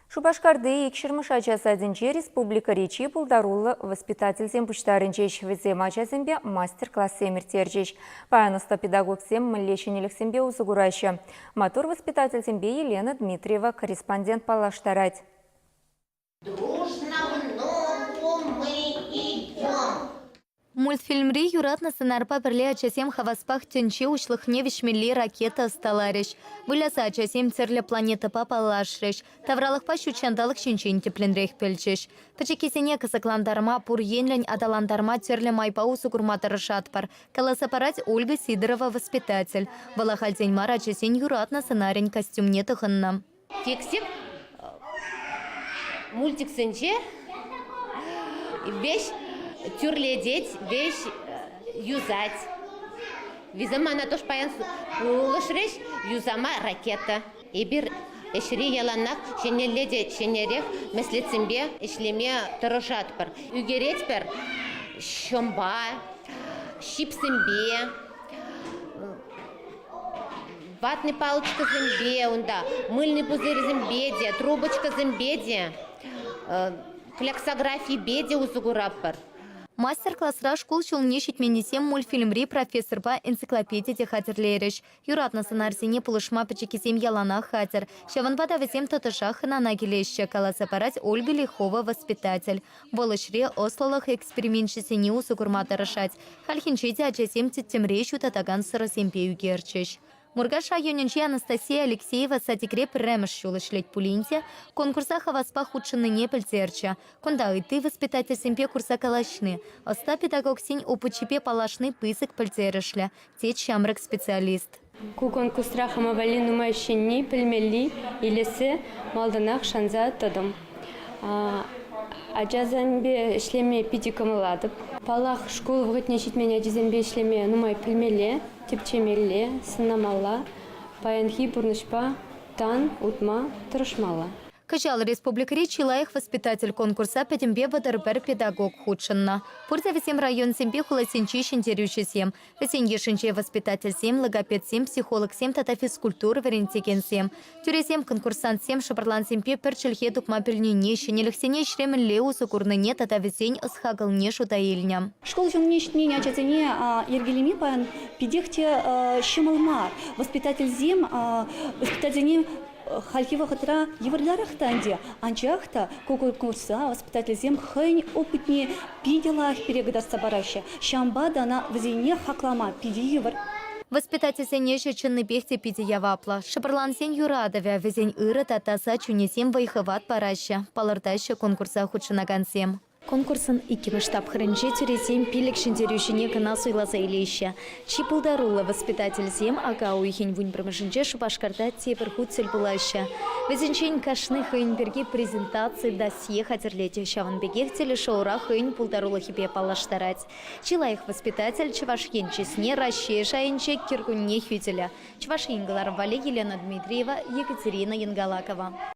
Шубашкарды икшірміш ачасадынче республика речи пулдарулы воспитательзем пуштарынчеш візем ачасымбе мастер-класс семіртерчеш. Паяныста педагогсем міллешенеліксембе узыгурайшы. Матур воспитательзембе Елена Дмитриева корреспондент палаштарать. Дружно в ногу мы идем. Мультфильмри юратна сценарпа бірле ачасем хаваспах тенче учлыхне вишмелли ракета сталариш. Выляса ачасем церле планета папалашриш. Тавралықпа шучандалық шынчен тепленрек пельчеш. Пачекесене кысакландарма пур енлень адаландарма церле майпау сугурматары шатпар. Каласапарать Ольга Сидорова воспитатель. Валахальдень мар ачасен юратна сценарень костюмне тыхынна. Тексеп мультик сенче вещь тюрледеть, вещь юзать. Визама на то ж паян улышреш юзама ракета. И бир эшри яланак шенеледе шенерех меслецембе ишлеме тырышатпыр. Үгеретпер шомба, щипсембе, ватный палочка зембе, унда, мыльный пузырь зембеде, трубочка зембеде, флексографии беде узугураппар. Мастер-классра школ шулнешит менесем мультфильмри профессор по энциклопедии хатерлериш. Юратна сценарсене пулышма пачекисем ялана хатер. Шаванбада весем татышах на нагилеще каласапарать Ольга Лихова воспитатель. Волошре ослалах экспериментшисене усукурмата решать. Хальхинчите ачасем теттемрещу татаган сарасемпею герчеш. Мургаша юнинчи Анастасия Алексеева сатикре премеш шулышлеть пулинте, конкурса хаваспа худшинне пельтерча. Конда и ты воспитатель семпе курса калашны. Оста педагог синь опучипе палашный пысок пельтерешля. Те чамрак специалист. Ку конкурсра хамавали нумайщенни пельмели илесе малданах шанза тадым. Аджазанбе ишлеме пидикамыладып. Палах школ вгытнешит меня джазанбе ишлеме нумай пельмеле, тепчемелле, сынамала, паянхи пурнышпа, тан, утма, тырышмала. Качал республика Чилаях воспитатель конкурса пятимбе вадарбер педагог худшинна. Пурза весем район сембе хуласенчи шентерючи сем. Весен ешенче воспитатель сем, логопед сем, психолог сем, тата физкультура верентиген сем. Тюре сем конкурсант сем, шапарлан семпе перчельхе дукмапельне нещи, нелехсене шремен леу сукурныне, тата весень осхагал нешу таильня. Школ жумнешни нячатене ергелеми паян пидехте шималмар. Воспитатель зем, воспитательне Хальхива хатра еврлярах танди, анчахта конкурса воспитатель зем хэнь опытнее пидела перегодаться бараща. Шамбада на взине хаклама пидиевр. Воспитатель сенеше чынны пехте пиди явапла. Шапарлан сен юрадовя, везень ыры татаса чунесем вайхават параща. Палыртаща конкурса худшынаган сем. Конкурсын икимы штаб хрынче тюресем пилек шинтерющине кына суйласа илейші. Чипылдарула воспитатель зем ага уйхень вунь промышынче Шубашкарда тепер худсель булаща. Везенчень кашны хынберги презентации досье хатерлете шаванбегех телешоура хынь пулдарула хипе палаштарать. Чилаих воспитатель чевашхен чесне расще шаинче киргунне хютеля. Чевашингалар Вали Елена Дмитриева, Екатерина Янгалакова.